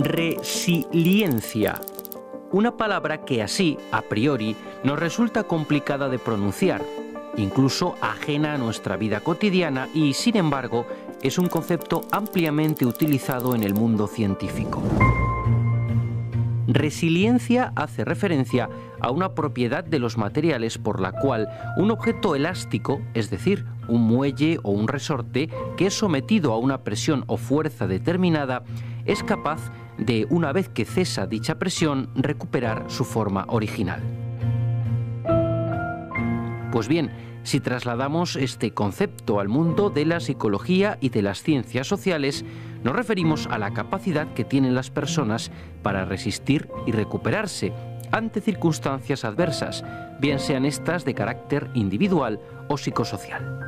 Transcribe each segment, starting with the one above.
Resiliencia. Una palabra que así, a priori, nos resulta complicada de pronunciar, incluso ajena a nuestra vida cotidiana y, sin embargo, es un concepto ampliamente utilizado en el mundo científico. Resiliencia hace referencia a una propiedad de los materiales por la cual un objeto elástico, es decir, un muelle o un resorte, que es sometido a una presión o fuerza determinada, es capaz de, una vez que cesa dicha presión, recuperar su forma original. Pues bien, si trasladamos este concepto al mundo de la psicología y de las ciencias sociales, nos referimos a la capacidad que tienen las personas para resistir y recuperarse ante circunstancias adversas, bien sean estas de carácter individual o psicosocial.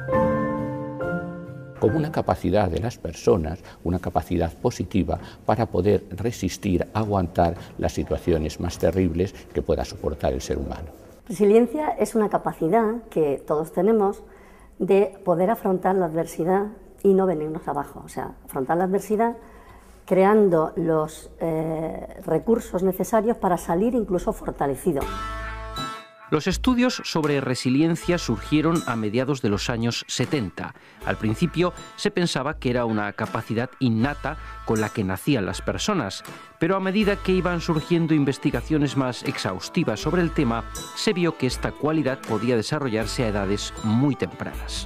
Como una capacidad de las personas, una capacidad positiva para poder resistir, aguantar las situaciones más terribles que pueda soportar el ser humano. Resiliencia es una capacidad que todos tenemos de poder afrontar la adversidad y no venirnos abajo, o sea, afrontar la adversidad creando los recursos necesarios para salir incluso fortalecido. Los estudios sobre resiliencia surgieron a mediados de los años 70. Al principio se pensaba que era una capacidad innata con la que nacían las personas, pero a medida que iban surgiendo investigaciones más exhaustivas sobre el tema, se vio que esta cualidad podía desarrollarse a edades muy tempranas.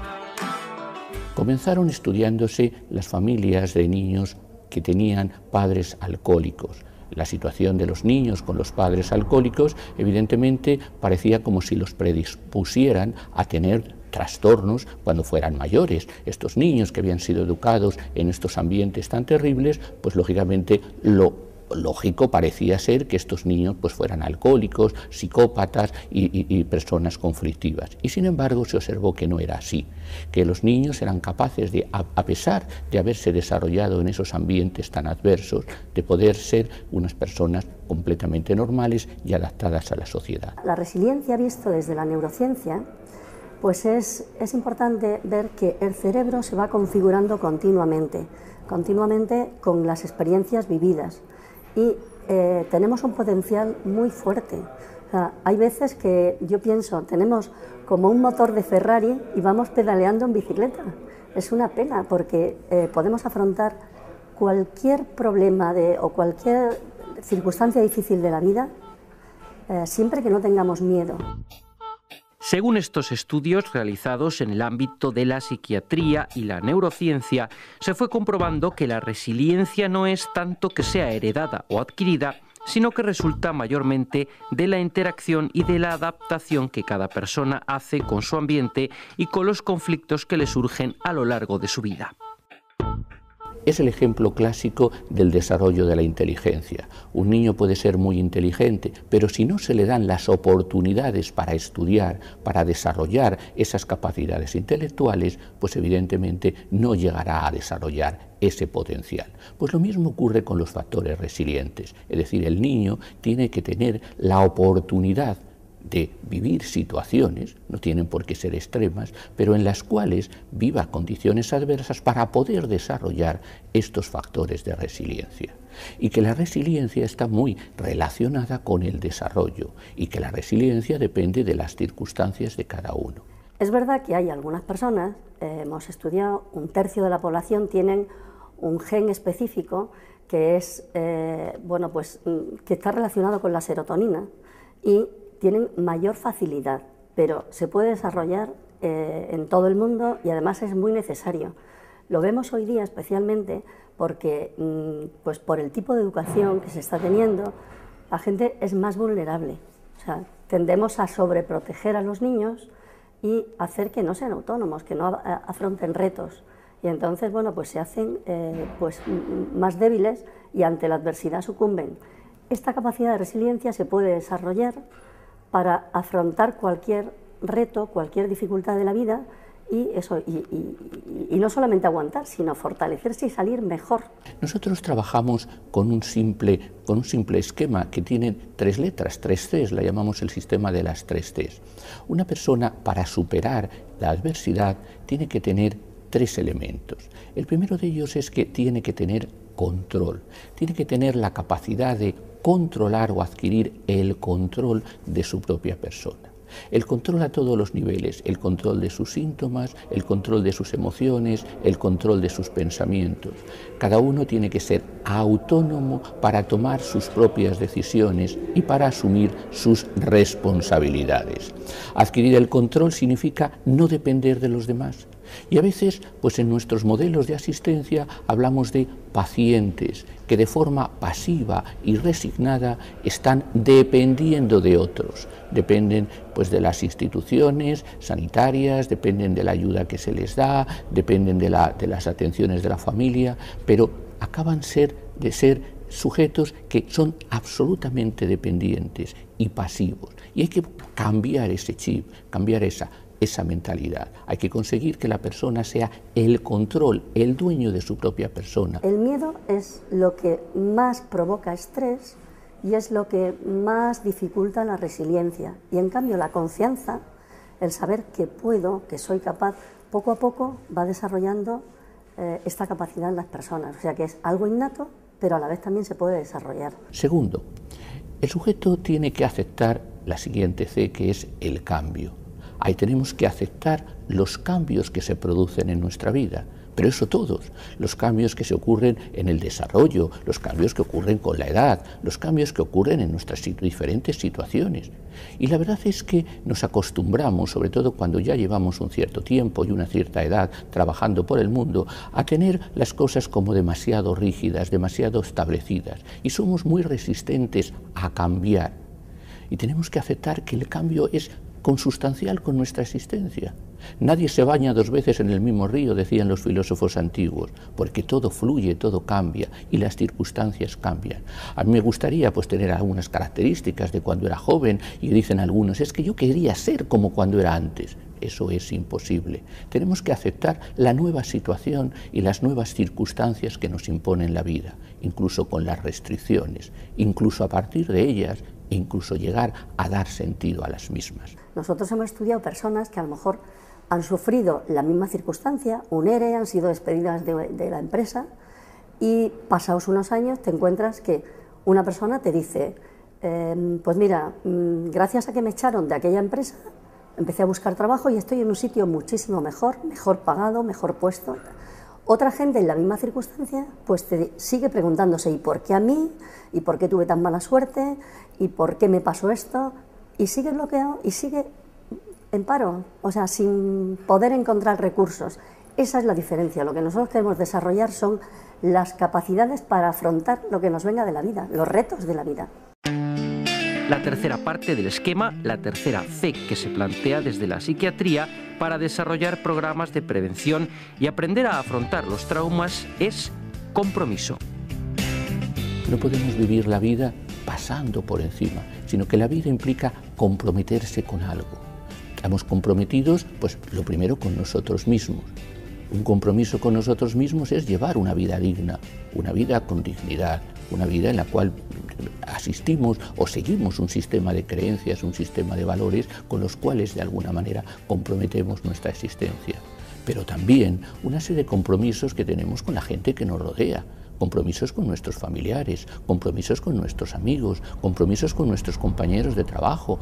Comenzaron estudiándose las familias de niños que tenían padres alcohólicos. La situación de los niños con los padres alcohólicos evidentemente parecía como si los predispusieran a tener trastornos cuando fueran mayores. Estos niños que habían sido educados en estos ambientes tan terribles, pues lógicamente lo lógico parecía ser que estos niños pues fueran alcohólicos, psicópatas y personas conflictivas. Y sin embargo se observó que no era así, que los niños eran capaces de, a pesar de haberse desarrollado en esos ambientes tan adversos, de poder ser unas personas completamente normales y adaptadas a la sociedad. La resiliencia, visto desde la neurociencia, pues es importante ver que el cerebro se va configurando continuamente con las experiencias vividas. Y tenemos un potencial muy fuerte. O sea, hay veces que yo pienso, tenemos como un motor de Ferrari y vamos pedaleando en bicicleta. Es una pena porque podemos afrontar cualquier problema o cualquier circunstancia difícil de la vida siempre que no tengamos miedo. Según estos estudios realizados en el ámbito de la psiquiatría y la neurociencia, se fue comprobando que la resiliencia no es tanto que sea heredada o adquirida, sino que resulta mayormente de la interacción y de la adaptación que cada persona hace con su ambiente y con los conflictos que le surgen a lo largo de su vida. Es el ejemplo clásico del desarrollo de la inteligencia. Un niño puede ser muy inteligente, pero si no se le dan las oportunidades para estudiar, para desarrollar esas capacidades intelectuales, pues evidentemente no llegará a desarrollar ese potencial. Pues lo mismo ocurre con los factores resilientes, es decir, el niño tiene que tener la oportunidad de vivir situaciones, no tienen por qué ser extremas, pero en las cuales viva condiciones adversas para poder desarrollar estos factores de resiliencia. Y que la resiliencia está muy relacionada con el desarrollo y que la resiliencia depende de las circunstancias de cada uno. Es verdad que hay algunas personas, hemos estudiado, 1/3 de la población tienen un gen específico que es, que está relacionado con la serotonina y tienen mayor facilidad, pero se puede desarrollar en todo el mundo y además es muy necesario. Lo vemos hoy día especialmente porque, pues por el tipo de educación que se está teniendo, la gente es más vulnerable. O sea, tendemos a sobreproteger a los niños y hacer que no sean autónomos, que no afronten retos. Y entonces, bueno, pues se hacen más débiles y ante la adversidad sucumben. Esta capacidad de resiliencia se puede desarrollar para afrontar cualquier reto, cualquier dificultad de la vida y no solamente aguantar, sino fortalecerse y salir mejor. Nosotros trabajamos con un simple esquema que tiene 3 letras, 3 Cs, la llamamos el sistema de las 3 Cs. Una persona para superar la adversidad tiene que tener 3 elementos. El primero de ellos es que tiene que tener control, tiene que tener la capacidad de controlar o adquirir el control de su propia persona. El control a todos los niveles, el control de sus síntomas, el control de sus emociones, el control de sus pensamientos. Cada uno tiene que ser autónomo para tomar sus propias decisiones y para asumir sus responsabilidades. Adquirir el control significa no depender de los demás. Y a veces, pues en nuestros modelos de asistencia hablamos de pacientes que de forma pasiva y resignada están dependiendo de otros. Dependen pues de las instituciones sanitarias, dependen de la ayuda que se les da, dependen de las atenciones de la familia, pero acaban de ser sujetos que son absolutamente dependientes y pasivos. Y hay que cambiar ese chip, cambiar esa mentalidad. Hay que conseguir que la persona sea el control, el dueño de su propia persona. El miedo es lo que más provoca estrés y es lo que más dificulta la resiliencia. Y en cambio la confianza, el saber que puedo, que soy capaz, poco a poco va desarrollando esta capacidad en las personas. O sea que es algo innato, pero a la vez también se puede desarrollar. Segundo, el sujeto tiene que aceptar la siguiente C, que es el cambio. Ahí tenemos que aceptar los cambios que se producen en nuestra vida, pero eso todos, los cambios que se ocurren en el desarrollo, los cambios que ocurren con la edad, los cambios que ocurren en nuestras diferentes situaciones. Y la verdad es que nos acostumbramos, sobre todo cuando ya llevamos un cierto tiempo y una cierta edad trabajando por el mundo, a tener las cosas como demasiado rígidas, demasiado establecidas, y somos muy resistentes a cambiar. Y tenemos que aceptar que el cambio es consustancial con nuestra existencia. Nadie se baña dos veces en el mismo río, decían los filósofos antiguos, porque todo fluye, todo cambia y las circunstancias cambian. A mí me gustaría pues tener algunas características de cuando era joven y dicen algunos, es que yo quería ser como cuando era antes. Eso es imposible. Tenemos que aceptar la nueva situación y las nuevas circunstancias que nos imponen la vida, incluso con las restricciones, incluso a partir de ellas, e incluso llegar a dar sentido a las mismas. Nosotros hemos estudiado personas que a lo mejor han sufrido la misma circunstancia, un ERE, han sido despedidas de la empresa y pasados unos años te encuentras que una persona te dice, pues mira, gracias a que me echaron de aquella empresa, empecé a buscar trabajo y estoy en un sitio muchísimo mejor, mejor pagado, mejor puesto. Otra gente en la misma circunstancia pues te sigue preguntándose ¿y por qué a mí? ¿Y por qué tuve tan mala suerte? ¿Y por qué me pasó esto? Y sigue bloqueado y sigue en paro, o sea, sin poder encontrar recursos. Esa es la diferencia. Lo que nosotros queremos desarrollar son las capacidades para afrontar lo que nos venga de la vida, los retos de la vida. La tercera parte del esquema, la tercera C que se plantea desde la psiquiatría para desarrollar programas de prevención y aprender a afrontar los traumas es compromiso. No podemos vivir la vida pasando por encima, sino que la vida implica comprometerse con algo. Estamos comprometidos, pues lo primero con nosotros mismos. Un compromiso con nosotros mismos es llevar una vida digna, una vida con dignidad, una vida en la cual asistimos o seguimos un sistema de creencias, un sistema de valores con los cuales de alguna manera comprometemos nuestra existencia. Pero también una serie de compromisos que tenemos con la gente que nos rodea. Compromisos con nuestros familiares, compromisos con nuestros amigos, compromisos con nuestros compañeros de trabajo,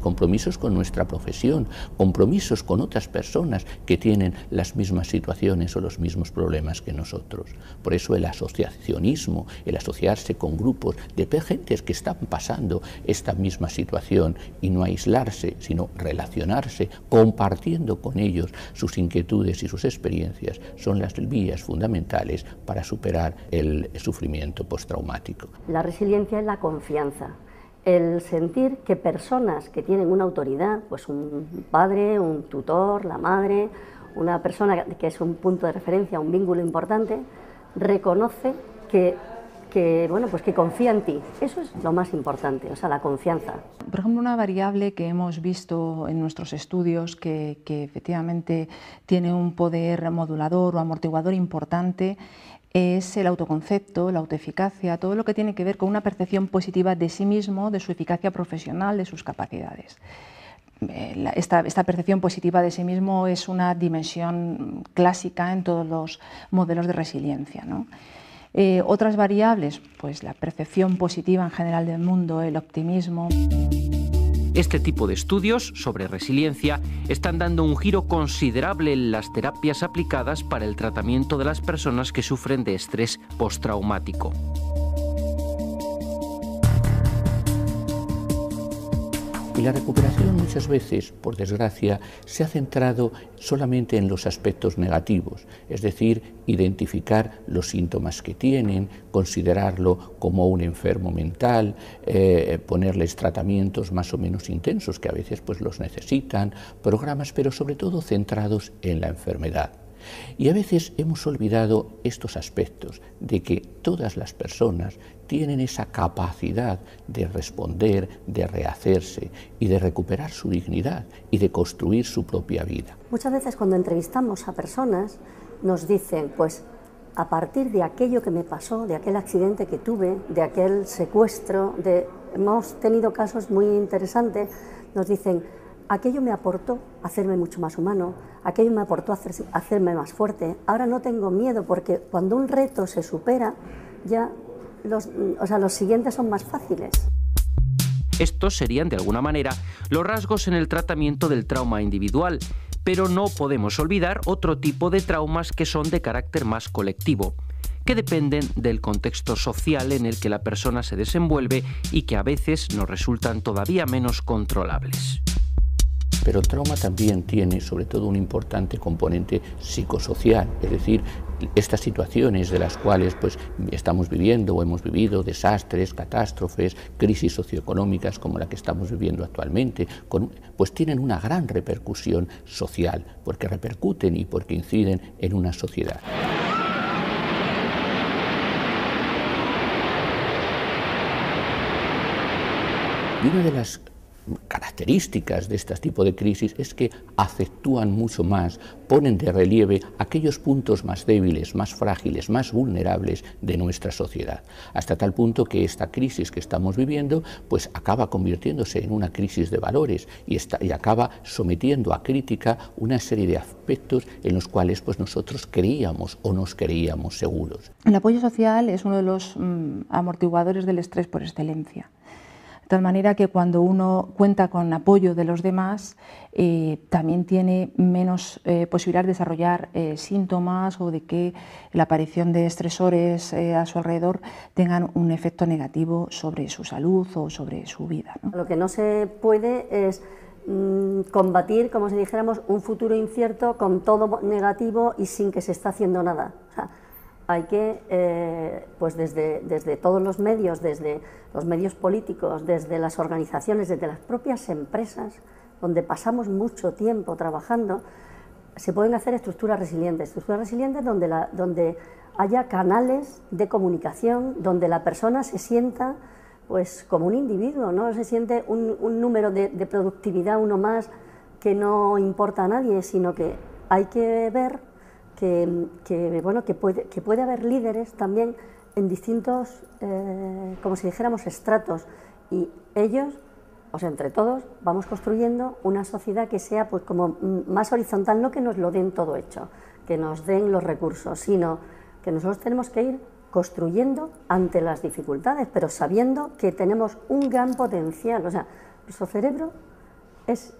compromisos con nuestra profesión, compromisos con otras personas que tienen las mismas situaciones o los mismos problemas que nosotros. Por eso el asociacionismo, el asociarse con grupos de gentes que están pasando esta misma situación y no aislarse, sino relacionarse, compartiendo con ellos sus inquietudes y sus experiencias, son las vías fundamentales para superar el sufrimiento postraumático. La resiliencia es la confianza, el sentir que personas que tienen una autoridad, pues un padre, un tutor, la madre, una persona que es un punto de referencia, un vínculo importante, reconoce que confía en ti. Eso es lo más importante, o sea, la confianza. Por ejemplo, una variable que hemos visto en nuestros estudios que efectivamente tiene un poder modulador o amortiguador importante es el autoconcepto, la autoeficacia, todo lo que tiene que ver con una percepción positiva de sí mismo, de su eficacia profesional, de sus capacidades. Esta percepción positiva de sí mismo es una dimensión clásica en todos los modelos de resiliencia, ¿no? Otras variables, pues la percepción positiva en general del mundo, el optimismo. Este tipo de estudios sobre resiliencia están dando un giro considerable en las terapias aplicadas para el tratamiento de las personas que sufren de estrés postraumático. Y la recuperación muchas veces, por desgracia, se ha centrado solamente en los aspectos negativos, es decir, identificar los síntomas que tienen, considerarlo como un enfermo mental, ponerles tratamientos más o menos intensos que a veces pues los necesitan, programas, pero sobre todo centrados en la enfermedad. Y a veces hemos olvidado estos aspectos de que todas las personas tienen esa capacidad de responder, de rehacerse y de recuperar su dignidad y de construir su propia vida. Muchas veces cuando entrevistamos a personas nos dicen, pues a partir de aquello que me pasó, de aquel accidente que tuve, de aquel secuestro, hemos tenido casos muy interesantes, nos dicen, aquello me aportó a hacerme mucho más humano, aquello me aportó a hacerme más fuerte. Ahora no tengo miedo porque cuando un reto se supera, ya los siguientes son más fáciles. Estos serían, de alguna manera, los rasgos en el tratamiento del trauma individual, pero no podemos olvidar otro tipo de traumas que son de carácter más colectivo, que dependen del contexto social en el que la persona se desenvuelve y que a veces nos resultan todavía menos controlables. Pero el trauma también tiene sobre todo un importante componente psicosocial, es decir, estas situaciones de las cuales pues, estamos viviendo o hemos vivido, desastres, catástrofes, crisis socioeconómicas como la que estamos viviendo actualmente, pues tienen una gran repercusión social, porque repercuten y porque inciden en una sociedad. Y una de las características de este tipo de crisis es que acentúan mucho más, ponen de relieve aquellos puntos más débiles, más frágiles, más vulnerables de nuestra sociedad, hasta tal punto que esta crisis que estamos viviendo pues acaba convirtiéndose en una crisis de valores y acaba sometiendo a crítica una serie de aspectos en los cuales pues nosotros creíamos o nos creíamos seguros. El apoyo social es uno de los amortiguadores del estrés por excelencia. De tal manera que cuando uno cuenta con apoyo de los demás, también tiene menos posibilidad de desarrollar síntomas o de que la aparición de estresores a su alrededor tengan un efecto negativo sobre su salud o sobre su vida, ¿no? Lo que no se puede es combatir, como si dijéramos, un futuro incierto con todo negativo y sin que se esté haciendo nada. O sea, hay que, pues desde todos los medios, desde los medios políticos, desde las organizaciones, desde las propias empresas, donde pasamos mucho tiempo trabajando, se pueden hacer estructuras resilientes donde haya canales de comunicación, donde la persona se sienta pues como un individuo, no se siente un número de productividad, uno más, que no importa a nadie, sino que hay que ver que puede haber líderes también en distintos, como si dijéramos, estratos, y ellos, o sea, entre todos, vamos construyendo una sociedad que sea pues como más horizontal, no que nos lo den todo hecho, que nos den los recursos, sino que nosotros tenemos que ir construyendo ante las dificultades, pero sabiendo que tenemos un gran potencial. O sea, nuestro cerebro es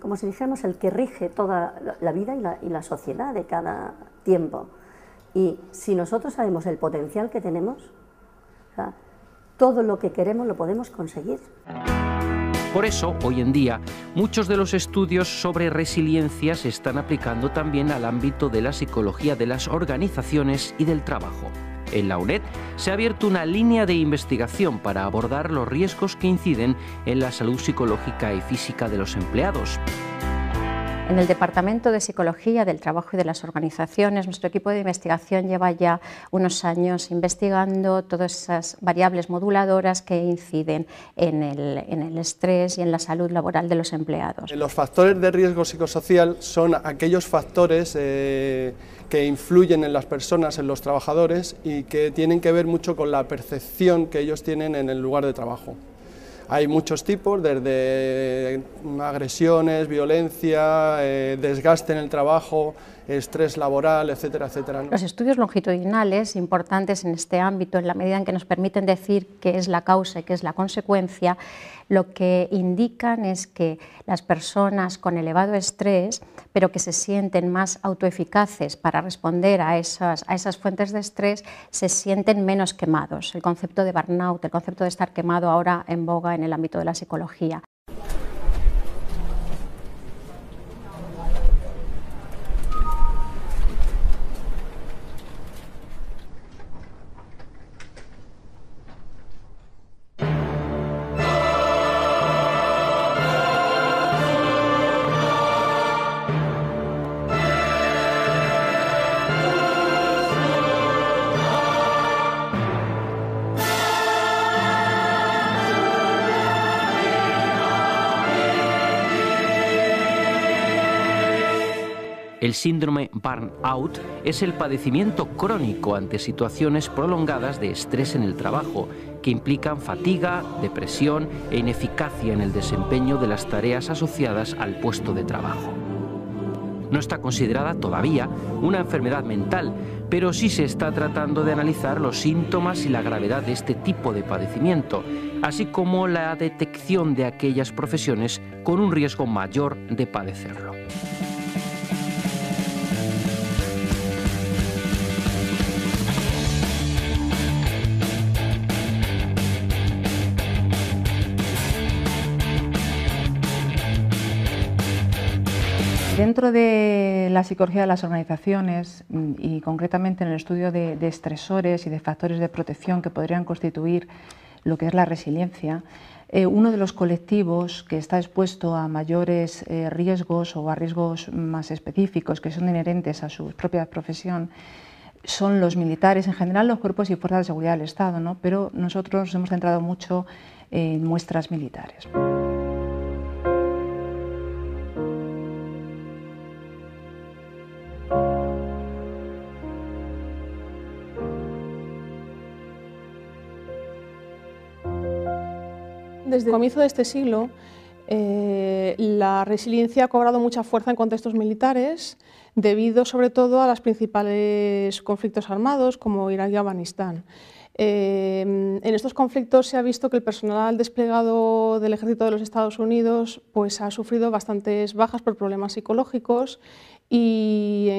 como si dijéramos, el que rige toda la vida y la sociedad de cada tiempo. Y si nosotros sabemos el potencial que tenemos, o sea, todo lo que queremos lo podemos conseguir. Por eso, hoy en día, muchos de los estudios sobre resiliencia se están aplicando también al ámbito de la psicología de las organizaciones y del trabajo. En la UNED se ha abierto una línea de investigación para abordar los riesgos que inciden en la salud psicológica y física de los empleados. En el Departamento de Psicología del Trabajo y de las Organizaciones, nuestro equipo de investigación lleva ya unos años investigando todas esas variables moduladoras que inciden en el estrés y en la salud laboral de los empleados. Los factores de riesgo psicosocial son aquellos factores que influyen en las personas, en los trabajadores, y que tienen que ver mucho con la percepción que ellos tienen en el lugar de trabajo. Hay muchos tipos, desde agresiones, violencia, desgaste en el trabajo, estrés laboral, etcétera, etcétera, ¿no? Los estudios longitudinales, importantes en este ámbito, en la medida en que nos permiten decir qué es la causa y qué es la consecuencia, lo que indican es que las personas con elevado estrés, pero que se sienten más autoeficaces para responder a esas fuentes de estrés, se sienten menos quemados. El concepto de burnout, el concepto de estar quemado, ahora en boga en el ámbito de la psicología. El síndrome burnout es el padecimiento crónico ante situaciones prolongadas de estrés en el trabajo, que implican fatiga, depresión e ineficacia en el desempeño de las tareas asociadas al puesto de trabajo. No está considerada todavía una enfermedad mental, pero sí se está tratando de analizar los síntomas y la gravedad de este tipo de padecimiento, así como la detección de aquellas profesiones con un riesgo mayor de padecerlo. Dentro de la psicología de las organizaciones y concretamente en el estudio de estresores y de factores de protección que podrían constituir lo que es la resiliencia, uno de los colectivos que está expuesto a mayores riesgos o a riesgos más específicos que son inherentes a su propia profesión son los militares, en general los cuerpos y fuerzas de seguridad del Estado, ¿no? Pero nosotros nos hemos centrado mucho en muestras militares. Desde el comienzo de este siglo, la resiliencia ha cobrado mucha fuerza en contextos militares, debido sobre todo a los principales conflictos armados como Irak y Afganistán. En estos conflictos se ha visto que el personal desplegado del ejército de los Estados Unidos pues, ha sufrido bastantes bajas por problemas psicológicos y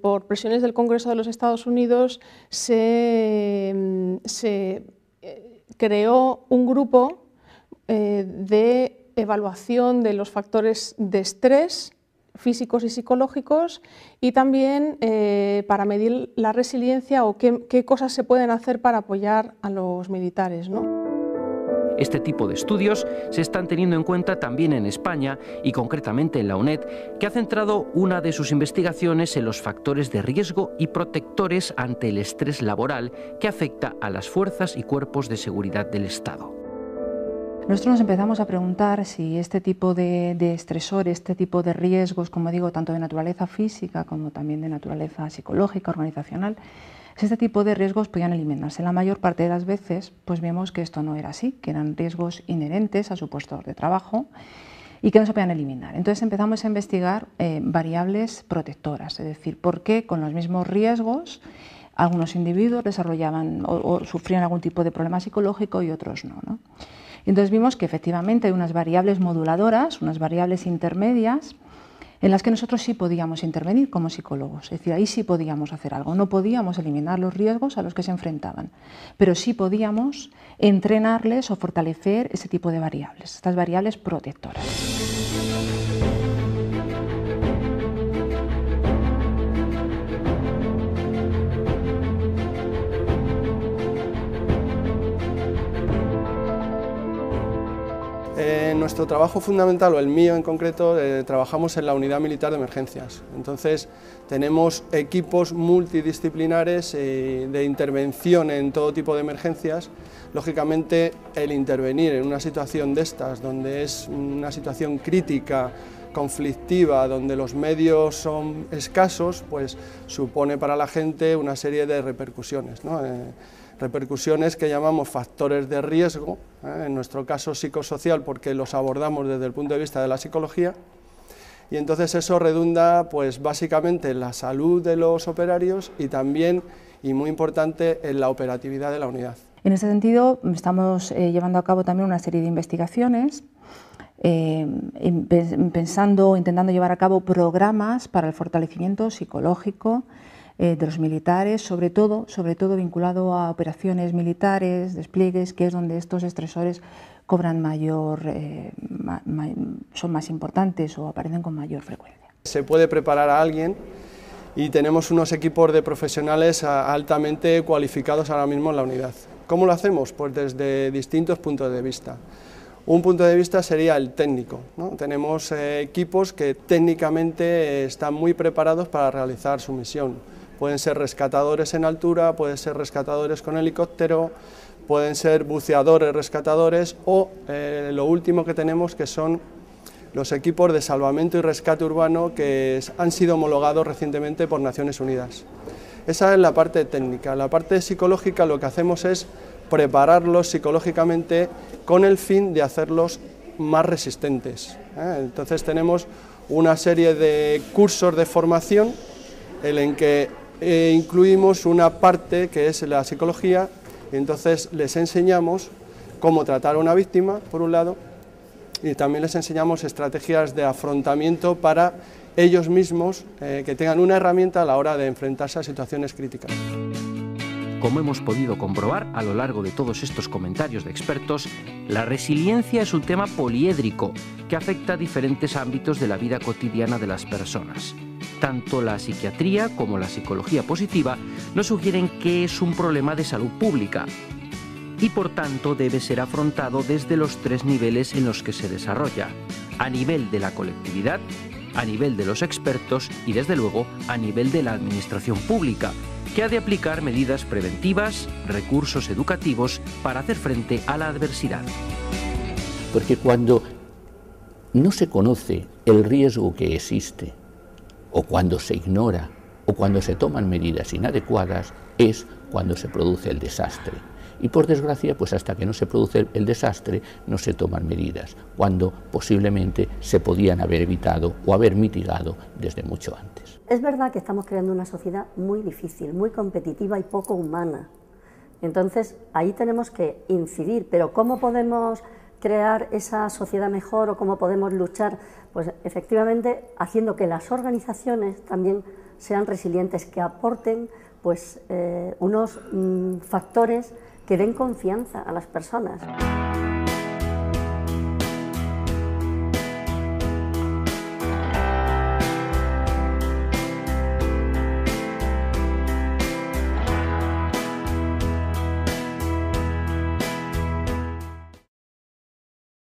por presiones del Congreso de los Estados Unidos se creó un grupo de evaluación de los factores de estrés físicos y psicológicos y también para medir la resiliencia o qué cosas se pueden hacer para apoyar a los militares, ¿no? Este tipo de estudios se están teniendo en cuenta también en España y concretamente en la UNED, que ha centrado una de sus investigaciones en los factores de riesgo y protectores ante el estrés laboral que afecta a las fuerzas y cuerpos de seguridad del Estado. Nosotros nos empezamos a preguntar si este tipo de estresores, este tipo de riesgos, como digo, tanto de naturaleza física como también de naturaleza psicológica, organizacional, si este tipo de riesgos podían eliminarse. La mayor parte de las veces pues vimos que esto no era así, que eran riesgos inherentes a su puesto de trabajo y que no se podían eliminar. Entonces empezamos a investigar variables protectoras, es decir, por qué con los mismos riesgos algunos individuos desarrollaban o sufrían algún tipo de problema psicológico y otros no, ¿no? Entonces vimos que efectivamente hay unas variables moduladoras, unas variables intermedias, en las que nosotros sí podíamos intervenir como psicólogos, es decir, ahí sí podíamos hacer algo. No podíamos eliminar los riesgos a los que se enfrentaban, pero sí podíamos entrenarles o fortalecer ese tipo de variables, estas variables protectoras. En nuestro trabajo fundamental, o el mío en concreto, trabajamos en la Unidad Militar de Emergencias. Entonces tenemos equipos multidisciplinares de intervención en todo tipo de emergencias. Lógicamente el intervenir en una situación de estas, donde es una situación crítica, conflictiva, donde los medios son escasos, pues supone para la gente una serie de repercusiones, ¿no? repercusiones que llamamos factores de riesgo, en nuestro caso psicosocial, porque los abordamos desde el punto de vista de la psicología, y entonces eso redunda pues básicamente en la salud de los operarios y también, y muy importante, en la operatividad de la unidad. En ese sentido, estamos llevando a cabo también una serie de investigaciones, intentando llevar a cabo programas para el fortalecimiento psicológico de los militares, sobre todo vinculado a operaciones militares, despliegues, que es donde estos estresores cobran son más importantes o aparecen con mayor frecuencia. Se puede preparar a alguien y tenemos unos equipos de profesionales altamente cualificados ahora mismo en la unidad. ¿Cómo lo hacemos? Pues desde distintos puntos de vista. Un punto de vista sería el técnico, ¿no? Tenemos equipos que técnicamente están muy preparados para realizar su misión. Pueden ser rescatadores en altura, pueden ser rescatadores con helicóptero, pueden ser buceadores rescatadores o lo último que tenemos, que son los equipos de salvamento y rescate urbano que han sido homologados recientemente por Naciones Unidas. Esa es la parte técnica. La parte psicológica lo que hacemos es prepararlos psicológicamente con el fin de hacerlos más resistentes. Entonces tenemos una serie de cursos de formación en que incluimos una parte que es la psicología, y entonces les enseñamos cómo tratar a una víctima, por un lado, y también les enseñamos estrategias de afrontamiento para ellos mismos, que tengan una herramienta a la hora de enfrentarse a situaciones críticas. Como hemos podido comprobar a lo largo de todos estos comentarios de expertos, la resiliencia es un tema poliédrico que afecta a diferentes ámbitos de la vida cotidiana de las personas. Tanto la psiquiatría como la psicología positiva nos sugieren que es un problema de salud pública y por tanto debe ser afrontado desde los tres niveles en los que se desarrolla: a nivel de la colectividad, a nivel de los expertos y desde luego a nivel de la administración pública, que ha de aplicar medidas preventivas, recursos educativos para hacer frente a la adversidad. Porque cuando no se conoce el riesgo que existe, o cuando se ignora, o cuando se toman medidas inadecuadas, es cuando se produce el desastre. Y por desgracia, pues hasta que no se produce el desastre, no se toman medidas, cuando posiblemente se podían haber evitado o haber mitigado desde mucho antes. Es verdad que estamos creando una sociedad muy difícil, muy competitiva y poco humana. Entonces, ahí tenemos que incidir, pero ¿cómo podemos crear esa sociedad mejor o cómo podemos luchar? Pues efectivamente haciendo que las organizaciones también sean resilientes, que aporten pues, unos factores que den confianza a las personas.